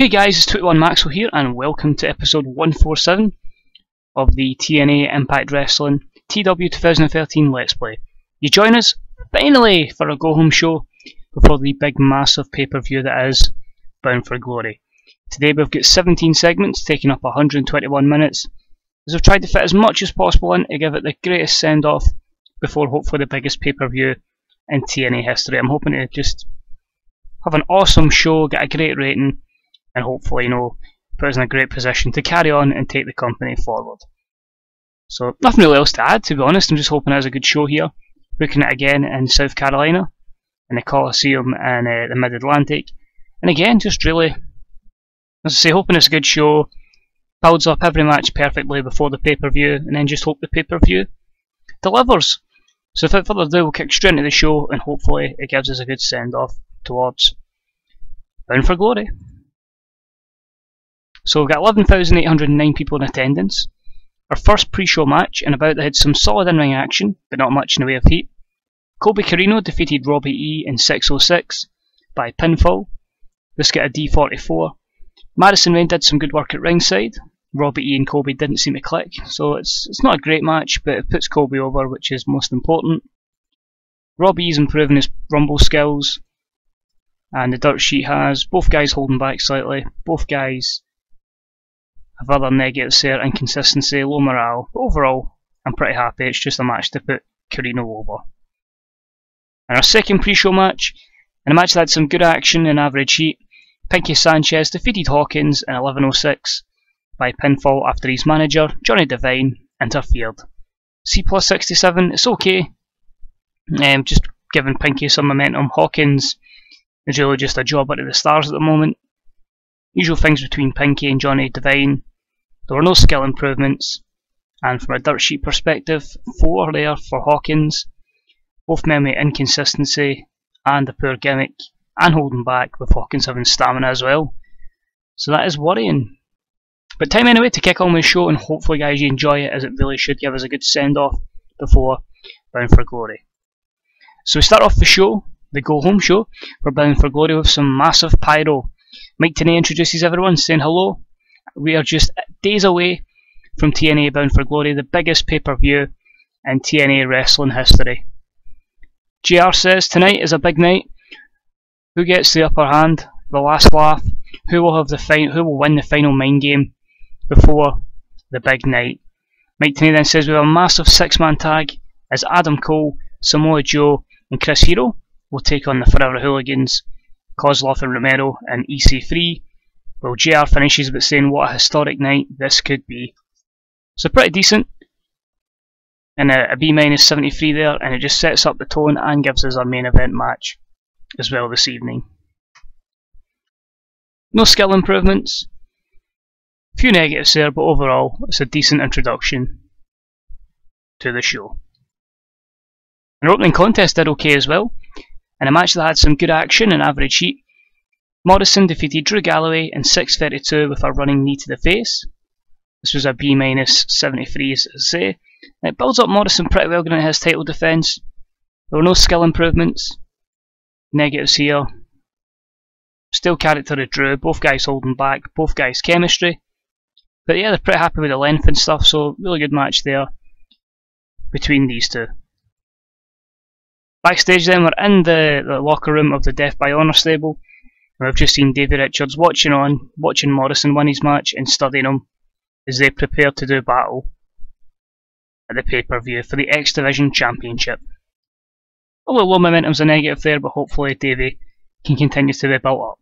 Hey guys, it's TEW2013 Maxwell here, and welcome to episode 147 of the TNA Impact Wrestling TEW2013 Let's Play. You join us, finally, for a go-home show before the big massive pay-per-view that is Bound for Glory. Today we've got 17 segments taking up 121 minutes, as we've tried to fit as much as possible in to give it the greatest send-off before hopefully the biggest pay-per-view in TNA history. I'm hoping to just have an awesome show, get a great rating, and hopefully, put us in a great position to carry on and take the company forward. So, nothing really else to add, to be honest. I'm just hoping it's a good show here. Booking it again in South Carolina, in the Coliseum in the Mid-Atlantic. And again, just really, as I say, hoping it's a good show. Builds up every match perfectly before the pay-per-view, and then just hope the pay-per-view delivers. So without further ado, we'll kick straight into the show, and hopefully it gives us a good send-off towards Bound for Glory. So we've got 11,809 people in attendance. Our first pre-show match, and about that had some solid in-ring action, but not much in the way of heat. Colby Corino defeated Robbie E in 606 by pinfall. This got a D44. Madison Rayne did some good work at ringside. Robbie E and Colby didn't seem to click, so it's not a great match, but it puts Colby over, which is most important. Robbie E's improving his rumble skills, and the dirt sheet has both guys holding back slightly. Both guys have other negatives there, inconsistency, low morale, but overall I'm pretty happy. It's just a match to put Corino over. And our second pre-show match, in a match that had some good action and average heat, Pinky Sanchez defeated Hawkins in 1106 by pinfall after his manager, Johnny Devine, interfered. C plus 67, it's okay, just giving Pinky some momentum. Hawkins is really just a jobber to the stars at the moment. Usual things between Pinky and Johnny Devine. There were no skill improvements, and from a dirt sheet perspective, 4 there for Hawkins. Both men with inconsistency and a poor gimmick, and holding back, with Hawkins having stamina as well. So that is worrying. But time anyway to kick on with the show, and hopefully guys you enjoy it, as it really should give us a good send off before Bound for Glory. So we start off the show, the go home show, for Bound for Glory with some massive pyro. Mike Tenay introduces everyone, saying hello. We are just days away from TNA Bound for Glory, the biggest pay-per-view in TNA wrestling history. JR says tonight is a big night. Who gets the upper hand? The last laugh? Who will win the final mind game before the big night? Mike Tenay then says we have a massive 6-man tag as Adam Cole, Samoa Joe, and Chris Hero will take on the Forever Hooligans, Kozlov and Romero, and EC3. Well, JR finishes by saying what a historic night this could be. So pretty decent, and a B- 73 there, and it just sets up the tone and gives us our main event match as well this evening. No skill improvements, a few negatives there, but overall it's a decent introduction to the show. Our opening contest did okay as well, in a match that had some good action and average heat. Morrison defeated Drew Galloway in 632 with a running knee to the face. This was a B- 73, as I say. It builds up Morrison pretty well going into his title defence. There were no skill improvements. Negatives here. Still character of Drew, both guys holding back, both guys chemistry. But yeah, they're pretty happy with the length and stuff, so really good match there between these two. Backstage then, we're in the locker room of the Death by Honour stable. And we've just seen Davey Richards watching Morrison win his match and studying him as they prepare to do battle at the pay-per-view for the X Division Championship. A little low momentum's a negative there, but hopefully Davey can continue to be built up.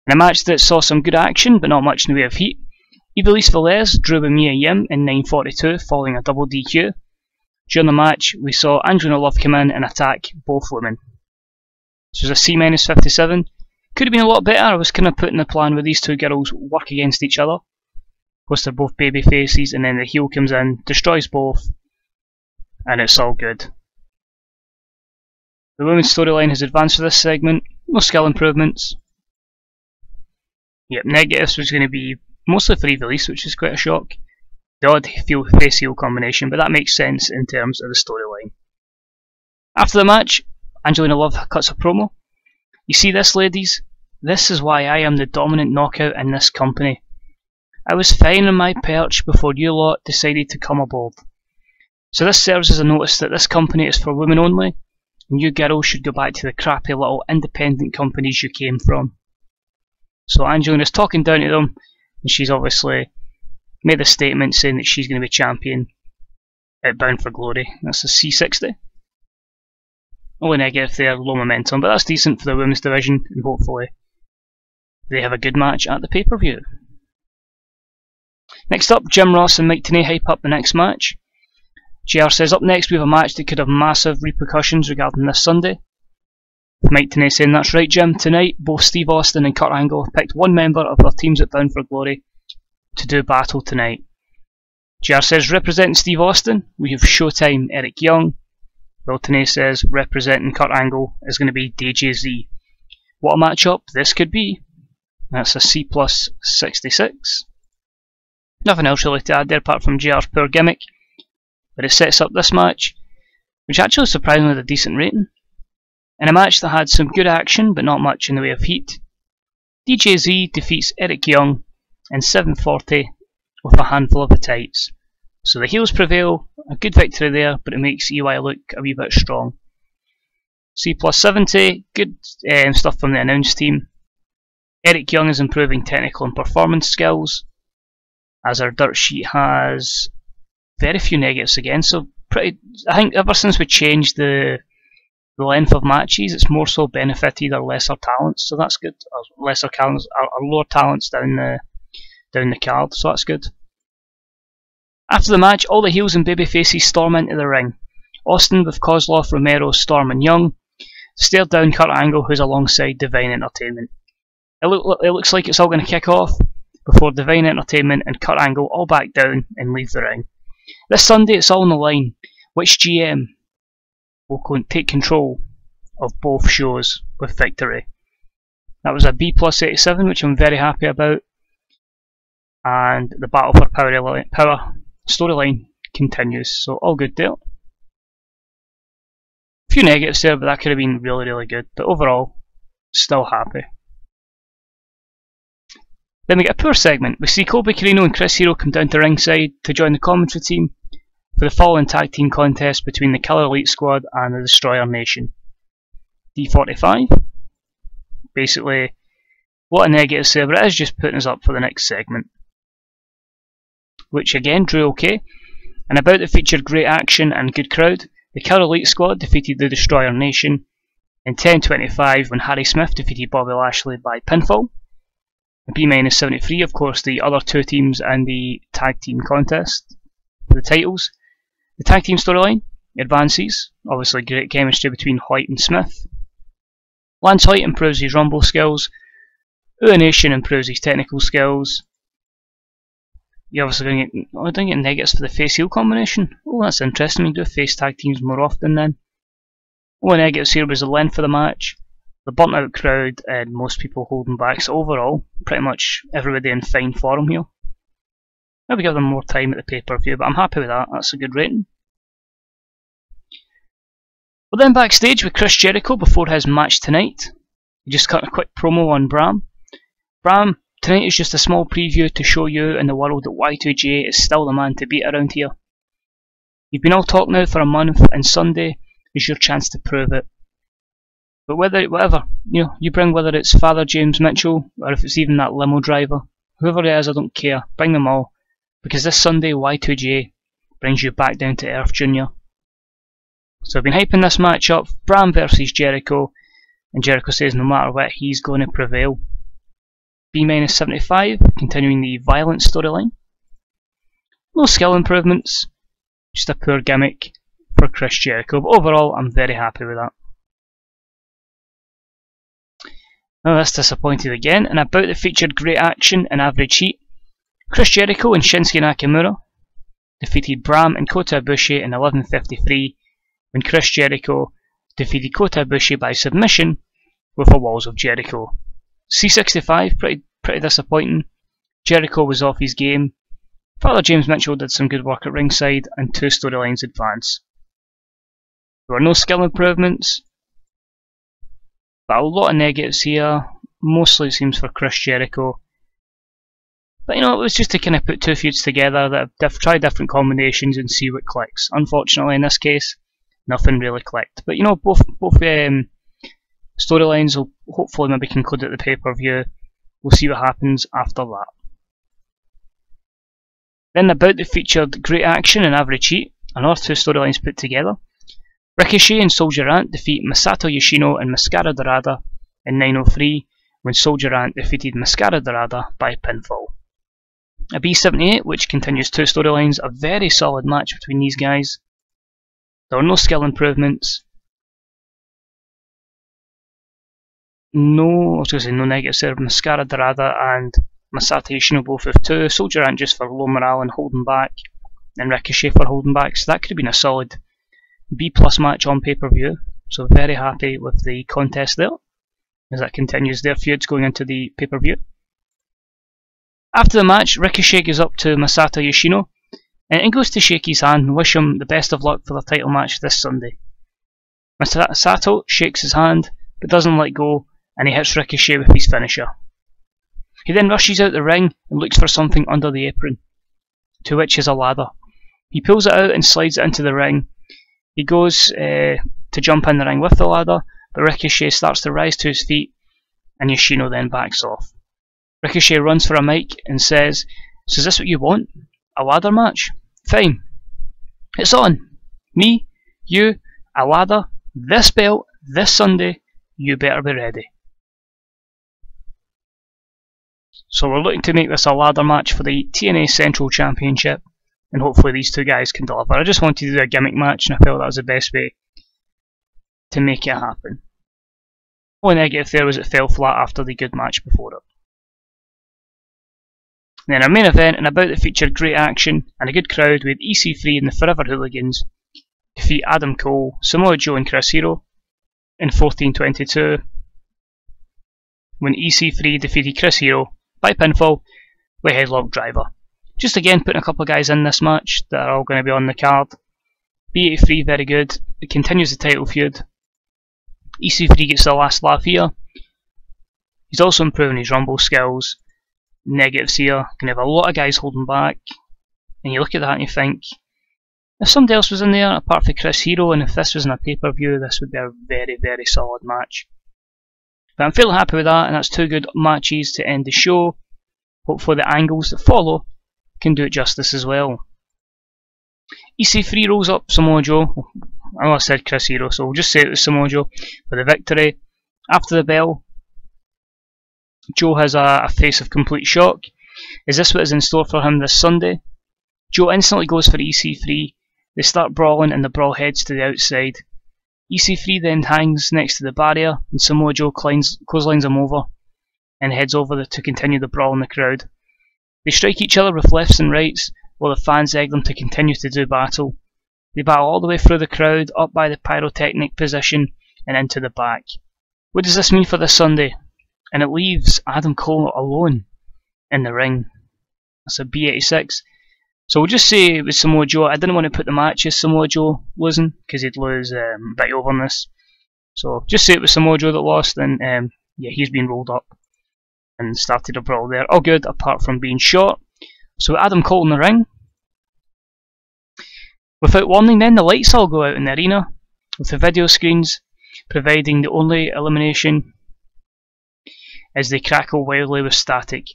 In a match that saw some good action, but not much in the way of heat, Ivelisse Velez drew with Mia Yim in 9:42 following a double DQ. During the match, we saw Angelina Love come in and attack both women. This was a C- 57. Could have been a lot better. I was kind of putting the plan where these two girls work against each other. Of course, they're both baby faces, and then the heel comes in, destroys both, and it's all good. The women's storyline has advanced for this segment. No skill improvements. Yep, negatives was going to be mostly for Ivelisse, which is quite a shock. The odd face heel combination, but that makes sense in terms of the storyline. After the match, Angelina Love cuts a promo. You see this, ladies? This is why I am the dominant knockout in this company. I was fine on my perch before you lot decided to come aboard. So this serves as a notice that this company is for women only, and you girls should go back to the crappy little independent companies you came from. So Angelina's talking down to them, and she's obviously made a statement saying that she's going to be champion at Bound for Glory. That's a C60. Only negative there, low momentum, but that's decent for the women's division, and hopefully they have a good match at the pay-per-view. Next up, Jim Ross and Mike Tenay hype up the next match. JR says, up next we have a match that could have massive repercussions regarding this Sunday. With Mike Tenay saying, that's right Jim, tonight both Steve Austin and Kurt Angle have picked one member of their teams at Bound for Glory to do battle tonight. JR says, representing Steve Austin, we have Showtime Eric Young. Will Tenay says, representing Kurt Angle is going to be DJZ. What a matchup this could be. That's a C plus 66. Nothing else really to add there apart from JR's poor gimmick, but it sets up this match, which actually surprisingly had a decent rating. In a match that had some good action but not much in the way of heat, DJZ defeats Eric Young in 7:40 with a handful of the tights. So the heels prevail, a good victory there, but it makes EY look a wee bit strong. C plus 70, good stuff from the announce team. Eric Young is improving technical and performance skills, as our dirt sheet has very few negatives again, so I think ever since we changed the length of matches, it's more so benefited our lesser talents, so that's good. Our lesser talents, our lower talents down the card, so that's good. After the match, all the heels and babyfaces storm into the ring. Austin with Kozlov, Romero, Storm and Young stare down Kurt Angle, who's alongside Divine Entertainment. It looks like it's all going to kick off before Divine Entertainment and Kurt Angle all back down and leave the ring. This Sunday it's all on the line. Which GM will take control of both shows with victory? That was a B plus 87, which I'm very happy about. And the Battle for Power storyline continues, so all good there. A few negatives there, but that could have been really, really good. But overall, still happy. Then we get a poor segment. We see Colby Corino and Chris Hero come down to ringside to join the commentary team for the following tag team contest between the Killer Elite Squad and the Destroyer Nation. D45. Basically, what a negative there, but it is just putting us up for the next segment. Which again drew okay. And about the featured great action and good crowd, the Killer Elite Squad defeated the Destroyer Nation in 10:25 when Harry Smith defeated Bobby Lashley by pinfall. B-73, of course, the other two teams in the tag team contest for the titles. The tag team storyline advances, obviously great chemistry between Hoyt and Smith. Lance Hoyt improves his rumble skills. Ua Nation improves his technical skills. You're obviously going to get negatives for the face-heel combination. Oh, that's interesting. We do face tag teams more often then. Only negatives here was the length of the match, the burnt out crowd, and most people holding back. So overall, pretty much everybody in fine form here. Maybe give them more time at the pay-per-view, but I'm happy with that. That's a good rating. Well, then backstage with Chris Jericho before his match tonight. He just cut a quick promo on Bram. Bram, tonight is just a small preview to show you and the world that Y2J is still the man to beat around here. You've been all talk now for a month, and Sunday is your chance to prove it. But whatever, you bring, whether it's Father James Mitchell, or if it's even that limo driver, whoever it is, I don't care, bring them all. Because this Sunday, Y2J brings you back down to earth, Junior. So I've been hyping this match up, Bram versus Jericho, and Jericho says no matter what, he's going to prevail. B-75, continuing the violence storyline. No skill improvements, just a poor gimmick for Chris Jericho, but overall I'm very happy with that. Now that's disappointed again, and about the featured great action and average heat, Chris Jericho and Shinsuke Nakamura defeated Bram and Kota Ibushi in 11:53 when Chris Jericho defeated Kota Ibushi by submission with a Walls of Jericho. C65, pretty disappointing. Jericho was off his game. Father James Mitchell did some good work at ringside, and two storylines advance. There were no skill improvements, but a lot of negatives here. mostly it seems for Chris Jericho. But you know, it was just to kind of put two feuds together that have try different combinations and see what clicks. Unfortunately, in this case, nothing really clicked. But you know, both storylines will hopefully maybe conclude at the pay-per-view. We'll see what happens after that. Then the bout that featured great action and average heat, another two storylines put together. Ricochet and Soldier Ant defeat Masato Yoshino and Mascara Dorada in 9:03 when Soldier Ant defeated Mascara Dorada by pinfall. A B78 which continues two storylines, a very solid match between these guys. There were no skill improvements. No negatives there. Mascara Dorada and Masato Yoshino both with two. Soldier Ant just for low morale and holding back, and Ricochet for holding back. So that could have been a solid B+ match on pay-per-view. So very happy with the contest there, as that continues their feuds going into the pay-per-view. After the match, Ricochet goes up to Masato Yoshino and goes to shake his hand and wish him the best of luck for the title match this Sunday. Masato shakes his hand but doesn't let go, and he hits Ricochet with his finisher. He then rushes out the ring and looks for something under the apron, to which is a ladder. He pulls it out and slides it into the ring. He goes to jump in the ring with the ladder, but Ricochet starts to rise to his feet, and Yoshino then backs off. Ricochet runs for a mic and says, "So is this what you want? A ladder match? Fine. It's on. Me, you, a ladder, this belt, this Sunday, you better be ready." So we're looking to make this a ladder match for the TNA Central Championship, and hopefully these two guys can deliver. I just wanted to do a gimmick match, and I felt that was the best way to make it happen. Only negative there was it fell flat after the good match before it. Then our main event, and about that featured great action and a good crowd with EC3 and the Forever Hooligans defeat Adam Cole, Samoa Joe and Chris Hero in 14:22 when EC3 defeated Chris Hero by pinfall with a headlock driver. Just again putting a couple of guys in this match that are all going to be on the card. B83 very good, it continues the title feud. EC3 gets the last laugh here. He's also improving his rumble skills. Negatives here, can have a lot of guys holding back, and you look at that and you think, if somebody else was in there apart from Chris Hero, and if this was in a pay-per-view, this would be a very, very solid match. But I'm feeling happy with that, and that's two good matches to end the show. Hopefully the angles that follow can do it justice as well. EC3 rolls up Samoa Joe. I know I said Chris Hero, so we'll just say it was Samoa Joe for the victory. After the bell, Joe has a face of complete shock. Is this what is in store for him this Sunday? Joe instantly goes for EC3. They start brawling and the brawl heads to the outside. EC3 then hangs next to the barrier and Samoa Joe clotheslines him over and heads over to continue the brawl in the crowd. They strike each other with lefts and rights while the fans egg them to continue to do battle. They battle all the way through the crowd, up by the pyrotechnic position and into the back. What does this mean for this Sunday? And it leaves Adam Cole alone in the ring. That's a B86. So we'll just say with Samoa Joe, I didn't want to put the match as Samoa Joe losing, because he'd lose a bit over on this. So just say it was Samoa Joe that lost, and yeah, he's been rolled up and started a brawl there. All good, apart from being shot. So Adam Cole in the ring. Without warning then, the lights all go out in the arena, with the video screens providing the only illumination as they crackle wildly with static.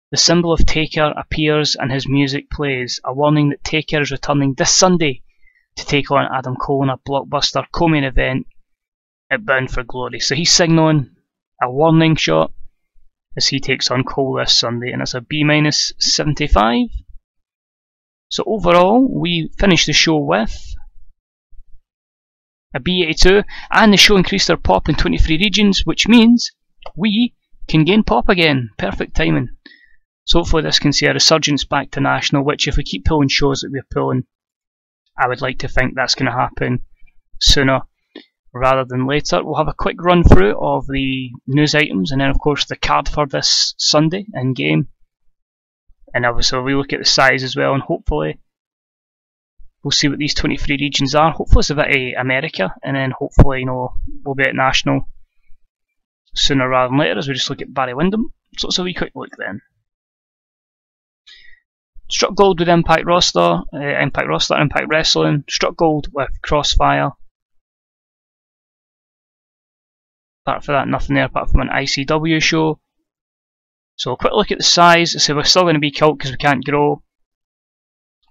The symbol of Taker appears and his music plays, a warning that Taker is returning this Sunday to take on Adam Cole in a blockbuster co-main event at Bound for Glory. So he's signaling a warning shot as he takes on Cole this Sunday, and it's a B-75. So overall, we finished the show with a B82, and the show increased our pop in 23 regions, which means we can gain pop again. Perfect timing. So hopefully this can see a resurgence back to national, which if we keep pulling shows that we're pulling, I would like to think that's going to happen sooner rather than later. We'll have a quick run through of the news items, and then of course the card for this Sunday in game. And obviously we look at the size as well, and hopefully we'll see what these 23 regions are. Hopefully it's a bit of America, and then hopefully, you know, we'll be at national. sooner rather than later as we just look at Barry Windham. So let's have a wee quick look then. Struck gold with Impact Impact Wrestling. Struck gold with Crossfire. Apart from that, nothing there apart from an ICW show. So a quick look at the size. So we're still going to be cult because we can't grow.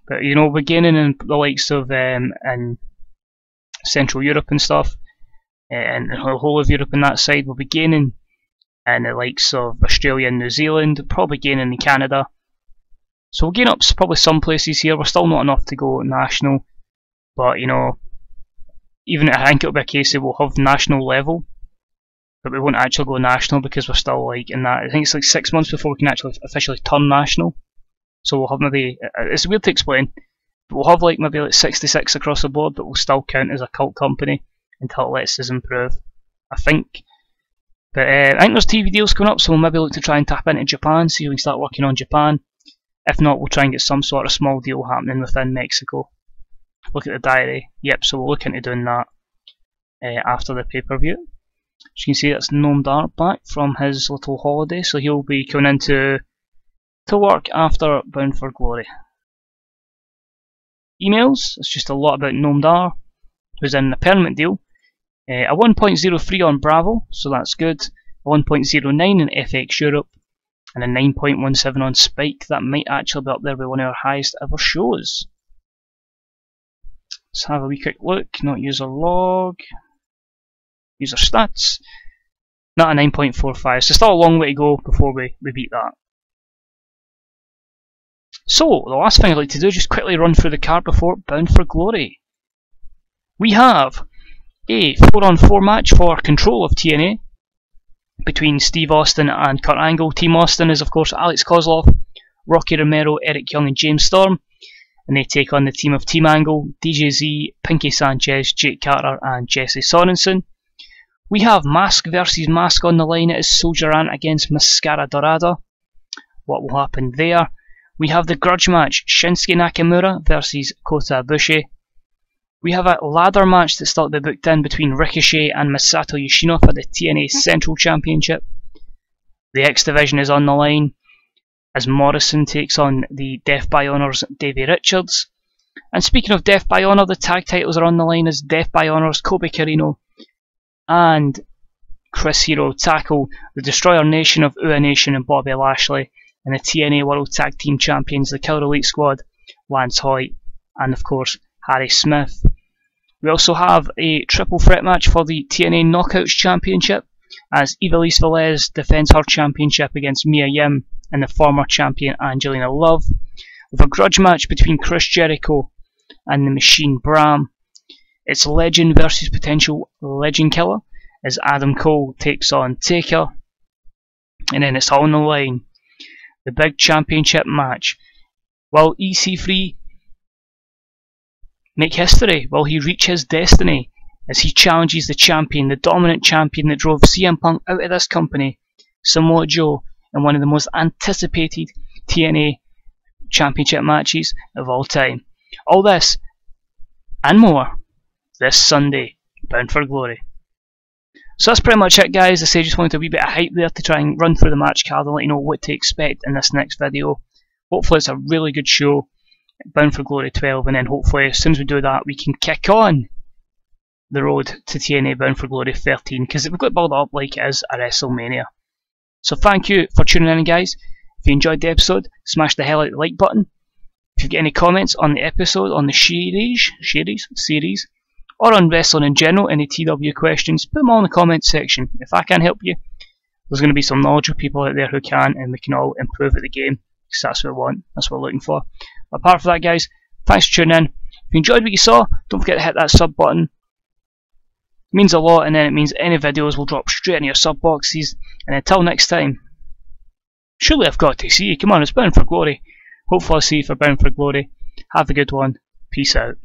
But you know, we're gaining in the likes of in Central Europe and stuff, and the whole of Europe on that side. We'll be gaining in the likes of Australia and New Zealand, probably gaining in Canada. So we'll gain up probably some places here. We're still not enough to go national, but you know, even I think it'll be a case that we'll have national level, but we won't actually go national because we're still like in that. I think it's like 6 months before we can actually officially turn national. So we'll have maybe, it's weird to explain, but we'll have like maybe like 66 across the board, but we'll still count as a cult company until it lets us improve, I think. But I think there's TV deals coming up, so we'll maybe look to try and tap into Japan, see if we can start working on Japan. If not, we'll try and get some sort of small deal happening within Mexico. Look at the diary. Yep, so we'll look into doing that after the pay-per-view. As you can see, that's Noam Dar back from his little holiday, so he'll be coming into work after Bound for Glory. Emails, it's just a lot about Noam Dar, who's in a permanent deal. A 1.03 on Bravo, so that's good. A 1.09 in FX Europe, and a 9.17 on Spike. That might actually be up there with one of our highest ever shows. Let's have a wee quick look. Not user log. User stats. Not a 9.45, so still a long way to go before we beat that. So, the last thing I'd like to do is just quickly run through the card before Bound for Glory. We have a 4-on-4 match for control of TNA between Steve Austin and Kurt Angle. Team Austin is of course Alex Kozlov, Rocky Romero, Eric Young and James Storm, and they take on the team of Team Angle, DJZ, Pinky Sanchez, Jake Carter and Jesse Sorensen. We have Mask versus Mask on the line. It is Soldier Ant against Mascara Dorada. What will happen there? We have the grudge match, Shinsuke Nakamura versus Kota Ibushi. We have a ladder match that's still to be booked in between Ricochet and Masato Yoshino for the TNA Central Championship. The X Division is on the line as Morrison takes on the Death by Honor's Davey Richards. And speaking of Death by Honor, the tag titles are on the line as Death by Honor's Kobe Carino and Chris Hero tackle the Destroyer Nation of Ua Nation and Bobby Lashley, and the TNA World Tag Team Champions, the Killer Elite Squad, Lance Hoyt, and of course Harry Smith. We also have a triple threat match for the TNA Knockouts Championship as Ivelisse Velez defends her championship against Mia Yim and the former champion Angelina Love, with a grudge match between Chris Jericho and the Machine Bram. It's Legend versus potential Legend Killer as Adam Cole takes on Taker, and then it's all on the line. The big championship match. Will EC3 make history? Will he reach his destiny as he challenges the champion, the dominant champion that drove CM Punk out of this company, Samoa Joe, in one of the most anticipated TNA championship matches of all time? All this and more this Sunday, Bound for Glory. So that's pretty much it, guys. I just wanted a wee bit of hype there to try and run through the match card and let you know what to expect in this next video. Hopefully it's a really good show, Bound for Glory 12, and then hopefully as soon as we do that we can kick on the road to TNA Bound for Glory 13, because we've got to build it up like it is a WrestleMania. So thank you for tuning in, guys. If you enjoyed the episode, smash the hell out of the like button. If you've got any comments on the episode, on the series, or on wrestling in general, any TW questions, put them all in the comments section. If I can't help you, there's going to be some knowledgeable people out there who can, and we can all improve at the game, because that's what we want, that's what we're looking for. But apart from that, guys, thanks for tuning in. If you enjoyed what you saw, don't forget to hit that sub button. It means a lot, and then it means any videos will drop straight in your sub boxes. And until next time, surely I've got to see you. Come on, it's Bound for Glory. Hopefully I'll see you for Bound for Glory. Have a good one. Peace out.